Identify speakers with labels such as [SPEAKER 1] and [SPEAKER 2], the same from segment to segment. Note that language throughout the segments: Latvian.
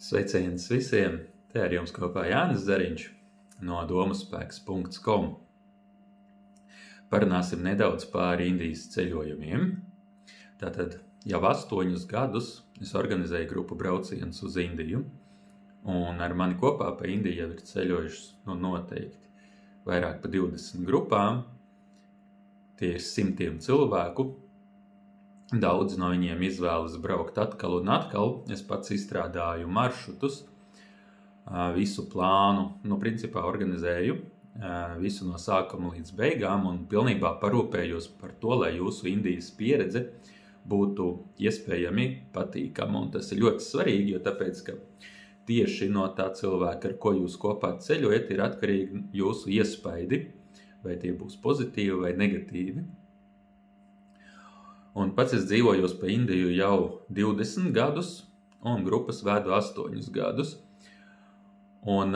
[SPEAKER 1] Sveiciens visiem! Te ar jums kopā Jānis Zariņš no domuspēks.com. Parunāsim nedaudz par Indijas ceļojumiem. Tātad jau 8 gadus es organizēju grupu braucienus uz Indiju, un ar mani kopā pa Indiju jau ir ceļojušas noteikti vairāk pa 20 grupām. Tie ir 100 cilvēku. Daudz no viņiem izvēlas braukt atkal un atkal. Es pats izstrādāju maršrutus, visu plānu, principā organizēju visu no sākuma līdz beigām un pilnībā parūpējos par to, lai jūsu Indijas pieredze būtu iespējami patīkama. Un tas ir ļoti svarīgi, jo tāpēc, ka tieši no tā cilvēka, ar ko jūs kopā ceļojat, ir atkarīgi jūsu iespaidi, vai tie būs pozitīvi vai negatīvi. Un pats es dzīvojos pa Indiju jau 20 gadus, un grupas vedu 8 gadus. Un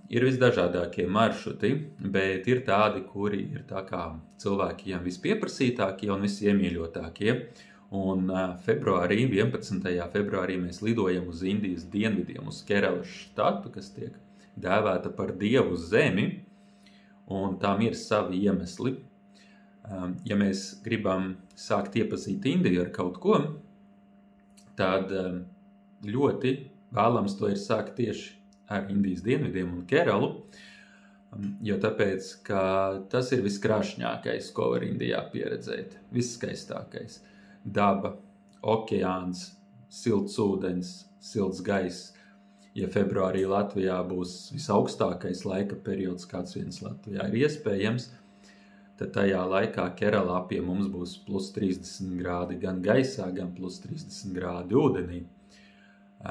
[SPEAKER 1] ir visdažādākie maršruti, bet ir tādi, kuri ir tā kā cilvēkiem vispieprasītākie un visiemīļotākie. Un 11. februārī mēs lidojam uz Indijas dienvidiem, uz Keralas štatu, kas tiek dēvēta par Dievu zemi, un tām ir savi iemesli. Ja mēs gribam sākt iepazīt Indiju ar kaut ko, tad ļoti vēlams to ir sākt tieši ar Indijas dienvidiem un Keralu, jo tāpēc, ka tas ir viskrāšņākais, ko var Indijā pieredzēt, visskaistākais. Daba, okeāns, silts ūdens, silts gaiss. Ja februārī Latvijā būs visaugstākais laika periods, kāds viens Latvijā ir iespējams, tad tajā laikā Keralā pie mums būs plus 30 grādi gan gaisā, gan plus 30 grādi ūdenī.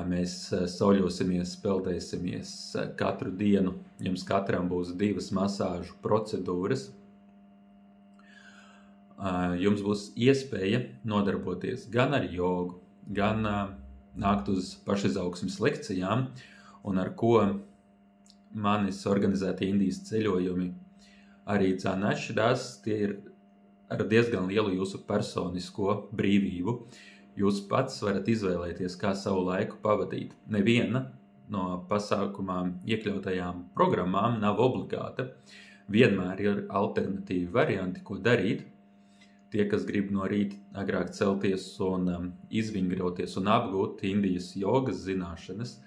[SPEAKER 1] Mēs sauļosimies, peldēsimies katru dienu. Jums katram būs 2 masāžu procedūras. Jums būs iespēja nodarboties gan ar jogu, gan nākt uz pašizaugsmes lekcijām, un ar ko manis organizēti Indijas ceļojumi arī atšķirās, tie ir ar diezgan lielu jūsu personisko brīvību. Jūs pats varat izvēlēties, kā savu laiku pavadīt. Neviena no pasākumām iekļautajām programmām nav obligāta. Vienmēr ir alternatīvi varianti, ko darīt. Tie, kas grib no rīta agrāk celties un izvingroties un apgūt Indijas jogas zināšanas,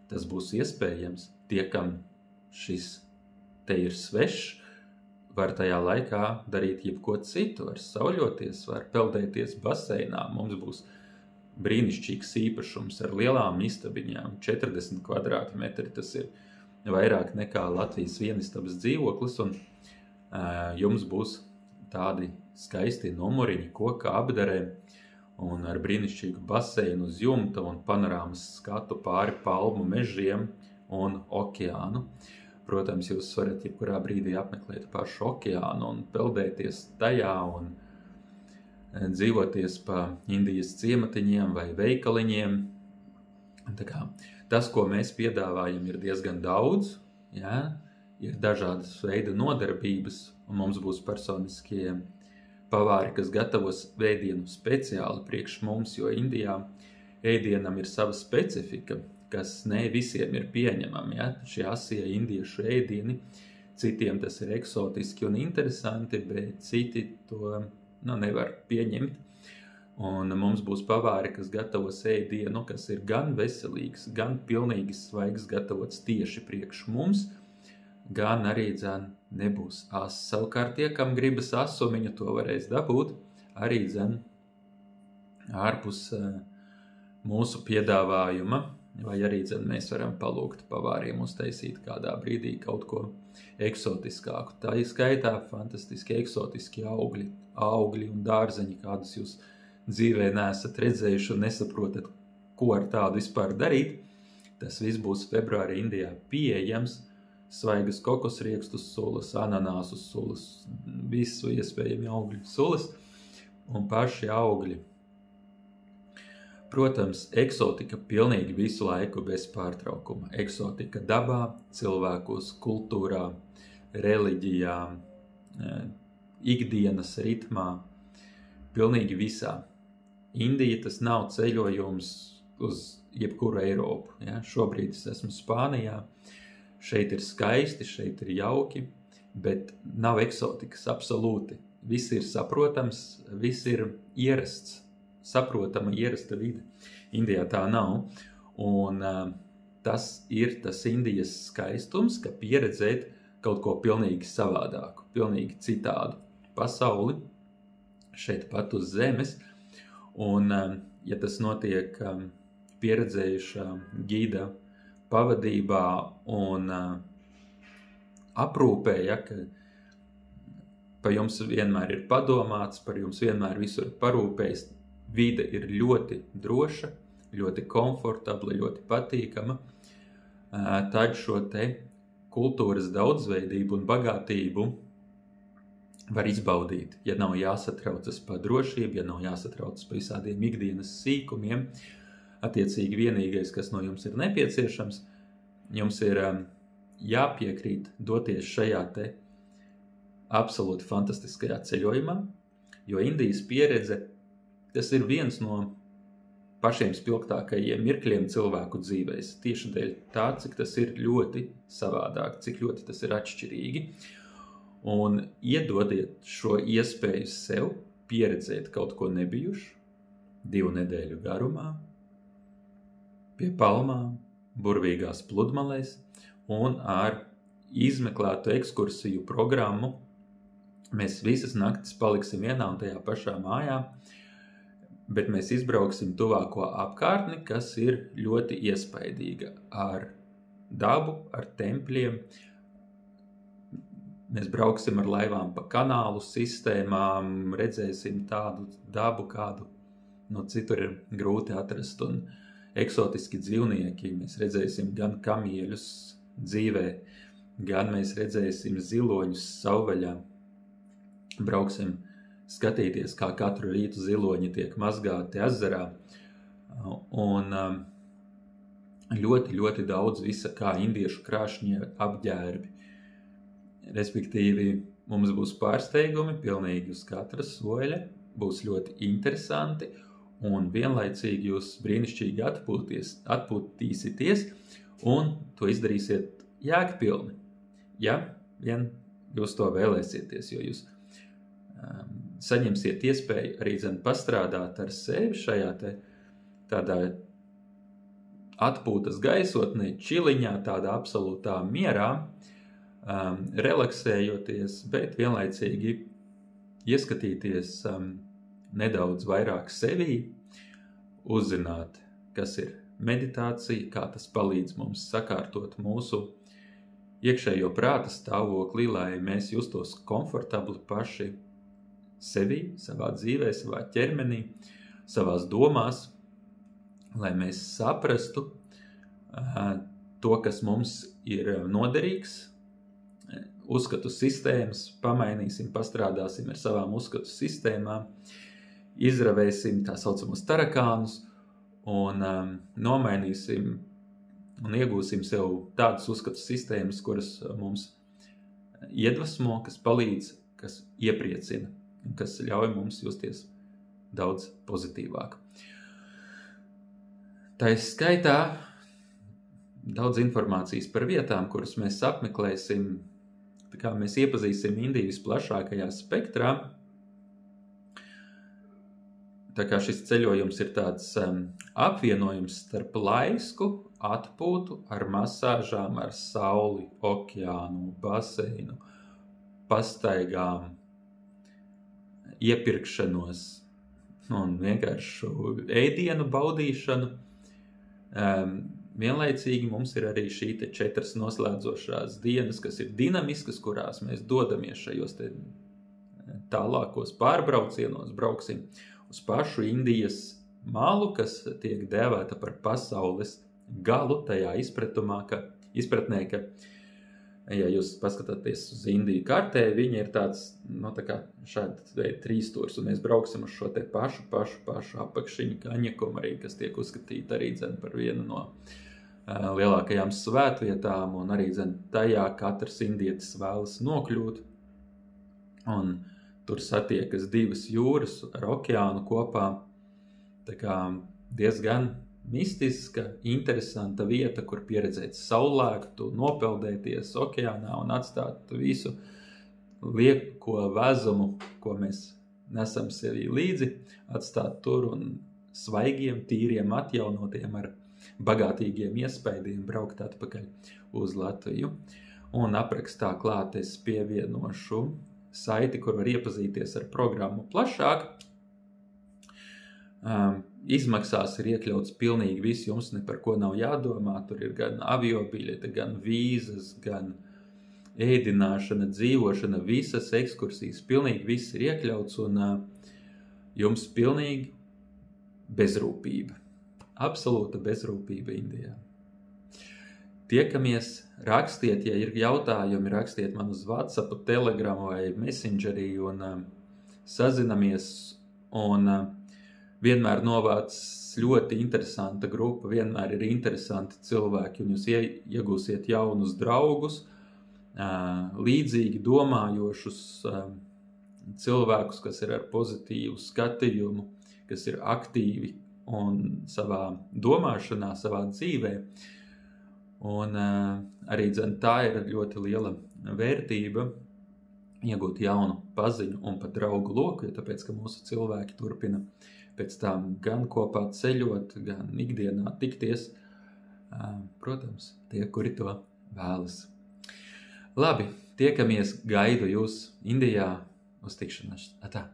[SPEAKER 1] tas būs iespējams. Tie, kam šis te ir svešs, var tajā laikā darīt jebko citu, var sauļoties, var peldēties baseinā. Mums būs brīnišķīgs īpašums ar lielām istabiņām, 40 kvadrātmetri, tas ir vairāk nekā Latvijas vienistabas dzīvoklis, un jums būs tādi skaisti numuriņi koka apdarē, un ar brīnišķīgu baseinu uz jumta un panorāmas skatu pāri palmu mežiem un okeānu. Protams, jūs varat jebkurā brīdī apmeklēt pašu okeānu un peldēties tajā un dzīvoties pa Indijas ciematiņiem vai veikaliņiem. Tā kā tas, ko mēs piedāvājam, ir diezgan daudz. Ja? Ir dažādas veida nodarbības, un mums būs personiskie pavāri, kas gatavos ēdienu speciāli priekš mums, jo Indijā ēdienam ir sava specifika, kas ne visiem ir pieņemami. Ja? Šie asie indiešu ēdieni, citiem tas ir eksotiski un interesanti, bet citi to nevar pieņemt. Un mums būs pavāri, kas gatavos ēdienu, kas ir gan veselīgs, gan pilnīgi svaigs, gatavots tieši priekš mums, gan arī nebūs ass. Savukārt tie, kam gribas asumiņu, to varēs dabūt arī ārpus mūsu piedāvājuma. Vai arī mēs varam palūgt pavāriem uztaisīt kādā brīdī kaut ko eksotiskāku. Tā ir skaitā fantastiski eksotiski augļi un dārzeņi, kādus jūs dzīvē neesat redzējuši un nesaprotat, ko ar tādu vispār darīt. Tas viss būs februārī Indijā pieejams. Svaigas kokosriekstu sulas, ananāsu sulas, visu iespējami augļu sulas un paši augļi. Protams, eksotika pilnīgi visu laiku bez pārtraukuma. Eksotika dabā, cilvēkos, kultūrā, reliģijā, ikdienas ritmā, pilnīgi visā. Indija tas nav ceļojums uz jebkuru Eiropu. Ja? Šobrīd es esmu Spānijā, šeit ir skaisti, šeit ir jauki, bet nav eksotikas absolūti. Viss ir saprotams, viss ir ierasts, saprotama ierasta vide. Indijā tā nav, un tas ir tas Indijas skaistums, ka pieredzēt kaut ko pilnīgi savādāku, pilnīgi citādu pasauli, šeit pat uz zemes, un ja tas notiek pieredzējuša gida pavadībā un aprūpē, ja, ka pa jums vienmēr ir padomāts, par jums vienmēr visur parūpējis, vide ir ļoti droša, ļoti komfortabla, ļoti patīkama, tad šo te kultūras daudzveidību un bagātību var izbaudīt, ja nav jāsatraucas par drošību, ja nav jāsatraucas par visādiem ikdienas sīkumiem. Attiecīgi vienīgais, kas no jums ir nepieciešams, jums ir jāpiekrīt doties šajā te absolūti fantastiskajā ceļojumā, jo Indijas pieredze, tas ir viens no pašiem spilgtākajiem mirkļiem cilvēku dzīvēs, tieši dēļ tā, cik tas ir ļoti savādāk, cik ļoti tas ir atšķirīgi. Un iedodiet šo iespēju sev pieredzēt kaut ko nebijušu 2 nedēļu garumā, pie palmām, burvīgās pludmalēs un ar izmeklētu ekskursiju programmu. Mēs visas naktis paliksim vienā un tajā pašā mājā, bet mēs izbrauksim tuvāko apkārtni, kas ir ļoti iespaidīga ar dabu, ar tempļiem. Mēs brauksim ar laivām pa kanālu sistēmām, redzēsim tādu dabu, kādu citur ir grūti atrast, un eksotiski dzīvnieki. Mēs redzēsim gan kamieļus dzīvē, gan mēs redzēsim ziloņus savvaļā. Brauksim skatīties, kā katru rītu ziloņi tiek mazgāti ezerā, un ļoti, ļoti daudz visa kā indiešu krāšņie apģērbi. Respektīvi, mums būs pārsteigumi pilnīgi uz katras soļa, būs ļoti interesanti, un vienlaicīgi jūs brīnišķīgi atpūtīsieties, un to izdarīsiet jēgpilni, ja vien jūs to vēlēsieties, jo jūs saņemsiet iespēju arī pastrādāt ar sevi šajā tādā atpūtas gaisotnē, čiliņā, tādā absolūtā mierā, relaksējoties, bet vienlaicīgi ieskatīties nedaudz vairāk sevī, uzzināt, kas ir meditācija, kā tas palīdz mums sakārtot mūsu iekšējo prāta stāvokli, lai mēs justos komfortabli paši sevī, savā dzīvē, savā ķermenī, savās domās, lai mēs saprastu to, kas mums ir noderīgs, uzskatu sistēmas, pamainīsim, pastrādāsim ar savām uzskatu sistēmām, izravēsim tā saucamos tarakānus un nomainīsim un iegūsim sev tādas uzskatu sistēmas, kuras mums iedvesmo, kas palīdz, kas iepriecina, kas ļauj mums justies daudz pozitīvāk. Tā ir skaitā daudz informācijas par vietām, kuras mēs apmeklēsim, tā kā mēs iepazīsim Indiju visplašākajā spektrā. Tā kā šis ceļojums ir tāds apvienojums starp laisku atpūtu ar masāžām, ar sauli, okeānu, baseinu, pastaigām, iepirkšanos un vienkāršu ēdienu baudīšanu. Vienlaicīgi mums ir arī šī 4 noslēdzošās dienas, kas ir dinamiskas, kurās mēs dodamies šajos tālākos pārbraucienos, brauksim uz pašu Indijas malu, kas tiek dēvēta par pasaules galu tajā izpratnē, ka, ja jūs paskatāties uz Indiju kartē, viņa ir tāds, tā kā šādi 3 stūrs, un mēs brauksim uz šo te pašu apakšiņu Kaņakumu arī, kas tiek uzskatīta arī par vienu no lielākajām svētvietām, un arī tajā katrs indietis vēlas nokļūt, un tur satiekas 2 jūras ar okeānu kopā, tā kā diezgan mistiska, interesanta vieta, kur pieredzēt saulēktu, nopeldēties okeānā un atstāt visu lieko vezumu, ko mēs nesam sevī līdzi, atstāt tur un svaigiem, tīriem, atjaunotiem ar bagātīgiem iespējiem braukt atpakaļ uz Latviju. Un aprakstā klāt es pievienošu saiti, kur var iepazīties ar programmu plašāk. Izmaksās ir iekļauts pilnīgi viss, jums ne par ko nav jādomā. Tur ir gan aviobiļete, gan vīzas, gan ēdināšana, dzīvošana, visas ekskursijas, pilnīgi viss ir iekļauts un jums pilnīgi bezrūpība. Absolūta bezrūpība Indijā. Tiekamies, rakstiet, ja ir jautājumi, rakstiet man uz WhatsApp, Telegram vai Messengerī un sazinamies un vienmēr novāc ļoti interesanta grupa, vienmēr ir interesanti cilvēki un jūs iegūsiet jaunus draugus, līdzīgi domājošus cilvēkus, kas ir ar pozitīvu skatījumu, kas ir aktīvi un savā domāšanā, savā dzīvē. Un arī tā ir ļoti liela vērtība iegūt jaunu paziņu un pat draugu loku, jo tāpēc, ka mūsu cilvēki turpina pēc tam gan kopā ceļot, gan ikdienā tikties. Protams, tie, kuri to vēlas. Labi, tiekamies, gaidu jūs Indijā uz tikšanos. Atā!